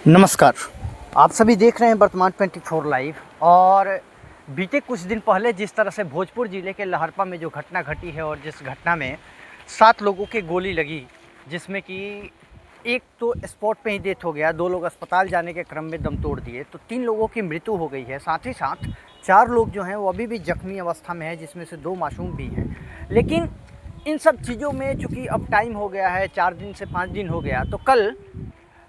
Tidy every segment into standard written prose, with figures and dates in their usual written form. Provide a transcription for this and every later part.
नमस्कार। आप सभी देख रहे हैं वर्तमान 24 लाइव। और बीते कुछ दिन पहले जिस तरह से भोजपुर ज़िले के लहरपा में जो घटना घटी है और जिस घटना में 7 लोगों के गोली लगी, जिसमें कि एक तो स्पॉट पे ही डेथ हो गया, 2 लोग अस्पताल जाने के क्रम में दम तोड़ दिए, तो 3 लोगों की मृत्यु हो गई है। साथ ही साथ 4 लोग जो हैं वो अभी भी जख्मी अवस्था में हैं, जिसमें से 2 मासूम भी हैं। लेकिन इन सब चीज़ों में चूँकि अब टाइम हो गया है, 4 दिन से 5 दिन हो गया, तो कल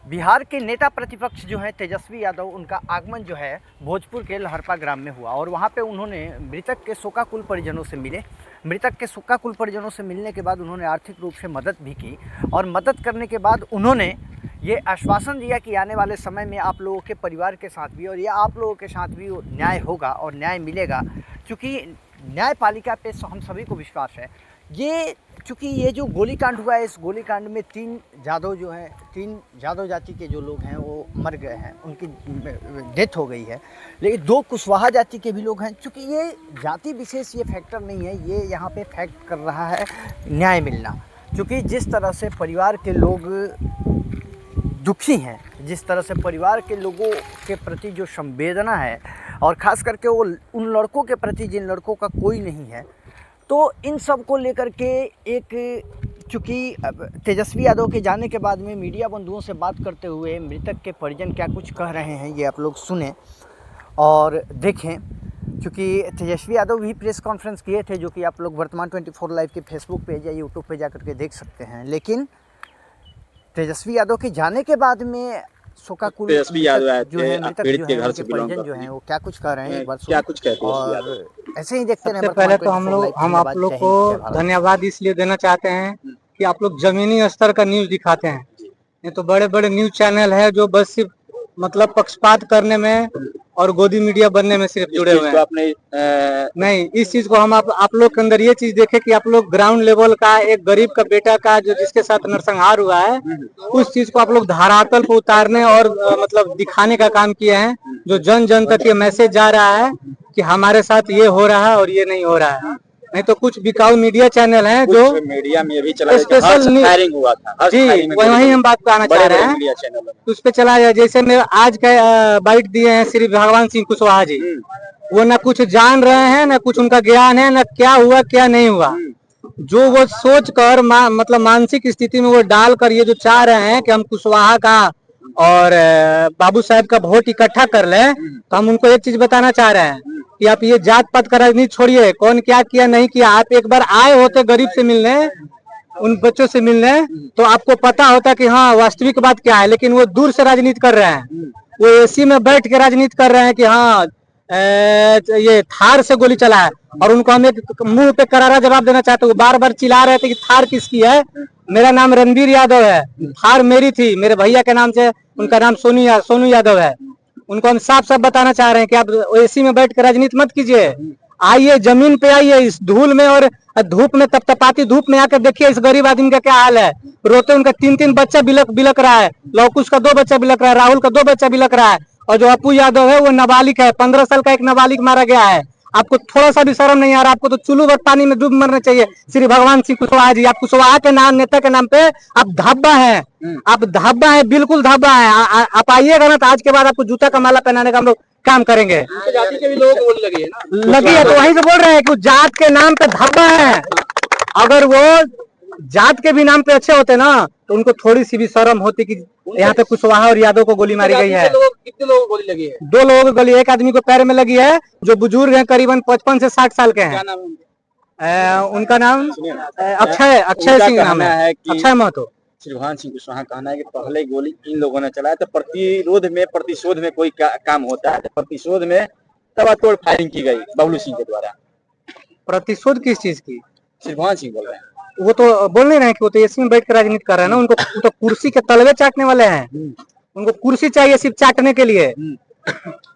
बिहार के नेता प्रतिपक्ष जो हैं तेजस्वी यादव, उनका आगमन जो है भोजपुर के लहरपा ग्राम में हुआ और वहाँ पे उन्होंने मृतक के शोकाकुल परिजनों से मिले। मृतक के शोकाकुल परिजनों से मिलने के बाद उन्होंने आर्थिक रूप से मदद भी की और मदद करने के बाद उन्होंने ये आश्वासन दिया कि आने वाले समय में आप लोगों के परिवार के साथ भी और या आप लोगों के साथ भी न्याय होगा और न्याय मिलेगा, क्योंकि न्यायपालिका पे हम सभी को विश्वास है। चूँकि ये जो गोलीकांड हुआ है, इस गोलीकांड में 3 जादव जो हैं, 3 जादव जाति के जो लोग हैं वो मर गए हैं, उनकी डेथ हो गई है। लेकिन 2 कुशवाहा जाति के भी लोग हैं। चूँकि ये जाति विशेष ये फैक्टर नहीं है, ये यहाँ पे फैक्ट कर रहा है न्याय मिलना। क्योंकि जिस तरह से परिवार के लोग दुखी हैं, जिस तरह से परिवार के लोगों के प्रति जो संवेदना है और ख़ास करके वो उन लड़कों के प्रति जिन लड़कों का कोई नहीं है, तो इन सब को लेकर के एक चूँकि तेजस्वी यादव के जाने के बाद में मीडिया बंधुओं से बात करते हुए मृतक के परिजन क्या कुछ कह रहे हैं, ये आप लोग सुने और देखें। क्योंकि तेजस्वी यादव भी प्रेस कॉन्फ्रेंस किए थे, जो कि आप लोग वर्तमान 24 लाइव के फेसबुक पेज या यूट्यूब पे जा करके देख सकते हैं। लेकिन तेजस्वी यादव के जाने के बाद में शोकाकुल तेजस्वी यादव जो है मृतक पीड़ित जो के है घर से परिजन बिलोंग जो हैं वो क्या कुछ कह रहे हैं, एक बार क्या कुछ कहते हैं और ऐसे ही देखते रहे। सबसे पहले तो हम आप लोग को धन्यवाद इसलिए देना चाहते हैं कि आप लोग जमीनी स्तर का न्यूज दिखाते हैं। ये तो बड़े बड़े न्यूज चैनल है जो बस सिर्फ मतलब पक्षपात करने में और गोदी मीडिया बनने में सिर्फ जुड़े हुए हैं। आपने नहीं, इस चीज को हम आप लोग के अंदर ये चीज देखे कि आप लोग ग्राउंड लेवल का एक गरीब का बेटा का जो जिसके साथ नरसंहार हुआ है, उस चीज को आप लोग धरातल पर उतारने और मतलब दिखाने का काम किए हैं, जो जन जन तक ये मैसेज जा रहा है कि हमारे साथ ये हो रहा है और ये नहीं हो रहा है। नहीं तो कुछ बिकाऊ मीडिया चैनल हैं जो मीडिया में भी चला स्पेशल फायरिंग हुआ था जी, वही हम बात कहना चाह रहे हैं, उस पे चला जाए। जैसे मैं आज का बाइट दिए हैं श्री भगवान सिंह कुशवाहा जी, वो ना कुछ जान रहे हैं, ना कुछ उनका ज्ञान है, ना क्या हुआ क्या नहीं हुआ। जो वो सोच कर मतलब मानसिक स्थिति में वो डाल कर ये जो चाह रहे हैं कि हम कुशवाहा का और बाबू साहब का वोट इकट्ठा कर लें, तो हम उनको एक चीज बताना चाह रहे हैं कि आप ये जात पात का राजनीति छोड़िए, कौन क्या किया नहीं किया। आप एक बार आए होते गरीब से मिलने, उन बच्चों से मिलने, तो आपको पता होता कि हाँ वास्तविक बात क्या है। लेकिन वो दूर से राजनीति कर रहे हैं, वो एसी में बैठ के राजनीति कर रहे हैं कि हाँ ये थार से गोली चला है। और उनको हम एक मुंह पे करारा जवाब देना चाहते हैं। वो बार बार चिल्ला रहे थे कि थार किसकी है, मेरा नाम रणबीर यादव है, थार मेरी थी, मेरे भैया के नाम से, उनका नाम सोनू यादव है। उनको हम साफ साफ बताना चाह रहे हैं कि आप एसी में बैठ कर राजनीति मत कीजिए, आइए जमीन पे आइए, इस धूल में और धूप में तपतपाती धूप में आकर देखिए इस गरीब आदमी का क्या हाल है। रोते उनका 3-3 बच्चा बिलक रहा है, लौकुश का 2 बच्चा बिलक रहा है, राहुल का 2 बच्चा बिलक रहा है, और जो अपू यादव है वो नाबालिग है, 15 साल का एक नाबालिग मारा गया है। आपको थोड़ा सा भी शर्म नहीं आ रहा? आपको तो चुल्लू भर पानी में डूब मरना चाहिए। श्री भगवान सिंह कुशवाहा जी, आप कुशवाहा के नाम नेता के नाम पे आप धाब्बा है, आप धाब्बा है, बिल्कुल धाब्बा है। आप आइएगा ना तो आज के बाद आपको जूता का माला पहनाने का हम लोग काम करेंगे। जाति के भी लोग बोल लगे है ना, लगी है तो वहीं से बोल रहे हैं कि जात के नाम पे धाब्बा है। अगर वो जात के भी नाम पे अच्छे होते ना तो उनको थोड़ी सी भी शर्म होती कि यहाँ पे कुशवाहा और यादव को गोली मारी गई है। कितने लोगों को गोली लगी है? 2 लोगों को गोली, एक आदमी को पैर में लगी है जो बुजुर्ग है, करीबन 55 से 60 साल के हैं। उनका नाम अक्षय सिंह नाम है, अक्षय महतो। श्री भगवान सिंह कुशवाहा कहना है कि पहले गोली इन लोगों ने चलाया, तो प्रतिशोध में कोई काम होता है, तो प्रतिशोध में तबातोड़ फायरिंग की गई बबलू सिंह के द्वारा। प्रतिशोध किस चीज की? श्री भगवान सिंह बोल रहे हैं। वो तो बोल नहीं रहे कि वो तो एसी में बैठ कर राजनीति कर रहे हैं ना। उनको तो कुर्सी के तलवे चाटने वाले हैं, उनको कुर्सी चाहिए सिर्फ चाटने के लिए।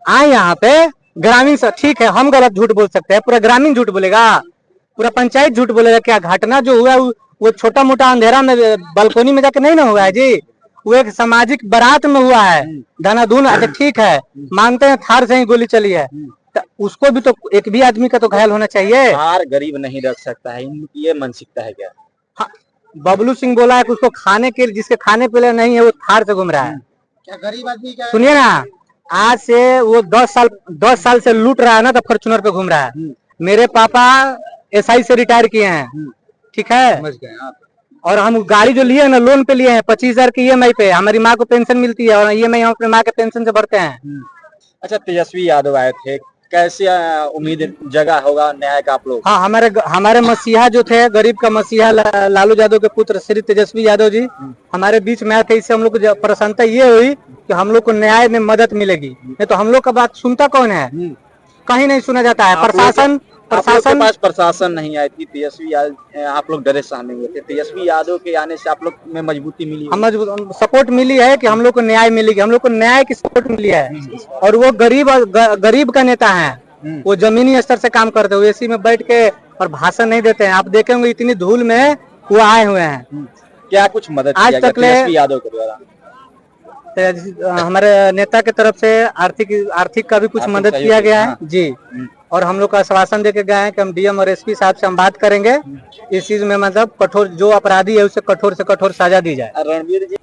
आए यहाँ पे ग्रामीण से, ठीक है हम गलत झूठ बोल सकते हैं, पूरा ग्रामीण झूठ बोलेगा, पूरा पंचायत झूठ बोलेगा। क्या घटना जो हुआ वो छोटा मोटा अंधेरा में बालकोनी में जाके नहीं ना हुआ है जी, वो एक सामाजिक बारात में हुआ है, धनाधुन। अच्छा ठीक है, मानते हैं थार से ही गोली चली है, तो उसको भी तो एक भी आदमी का तो घायल होना चाहिए। थार गरीब नहीं रख सकता है, इनकी ये मानसिकता है क्या? हाँ, बबलू सिंह बोला है कि उसको खाने के, जिसके खाने पीने नहीं है वो थार से घूम रहा है। क्या गरीब आदमी क्या सुनिए ना, आज से वो 10 साल से लूट रहा है ना, तो फॉर्च्यूनर पे घूम रहा है। मेरे पापा एसआई से रिटायर किए हैं, ठीक है, समझ गए आप? और हम गाड़ी जो लिए हैं ना, लोन पे लिए हैं, 25,000 की ईएमआई पे। हमारी माँ को पेंशन मिलती है और ईएमआई हम अपने माँ के पेंशन से भरते हैं। अच्छा, तेजस्वी यादव आए थे, कैसे उम्मीद जगह होगा न्याय का आप लोग? हाँ, हमारे मसीहा जो थे, गरीब का मसीहा लालू यादव के पुत्र श्री तेजस्वी यादव जी हमारे बीच में आए थे। इससे हम लोग को प्रसन्नता ये हुई कि हम लोग को न्याय में मदद मिलेगी। नहीं तो हम लोग का बात सुनता कौन है? कहीं नहीं सुना जाता है। प्रशासन के पास प्रशासन नहीं आई थी, तेजस्वी यादव आप लोग डरे सहमे हुए थे। तेजस्वी यादव के आने से आप लोग में मजबूती मिली? हम सपोर्ट मिली है कि हम लोग को न्याय मिलेगी, हम लोग को न्याय की सपोर्ट मिली है। और वो गरीब का नेता है, वो जमीनी स्तर से काम करते हुए एसी में बैठ के और भाषण नहीं देते हैं। आप देखेंगे इतनी धूल में वो आए हुए हैं। क्या कुछ मदद आज तक तेजस्वी यादव के द्वारा? हमारे नेता के तरफ से आर्थिक का भी कुछ मदद किया गया है जी। और हम लोग का आश्वासन देके गए हैं कि हम डीएम और एसपी साहब से हम बात करेंगे, इस चीज में मतलब कठोर, जो अपराधी है उसे कठोर से कठोर सजा दी जाए। रणवीर जी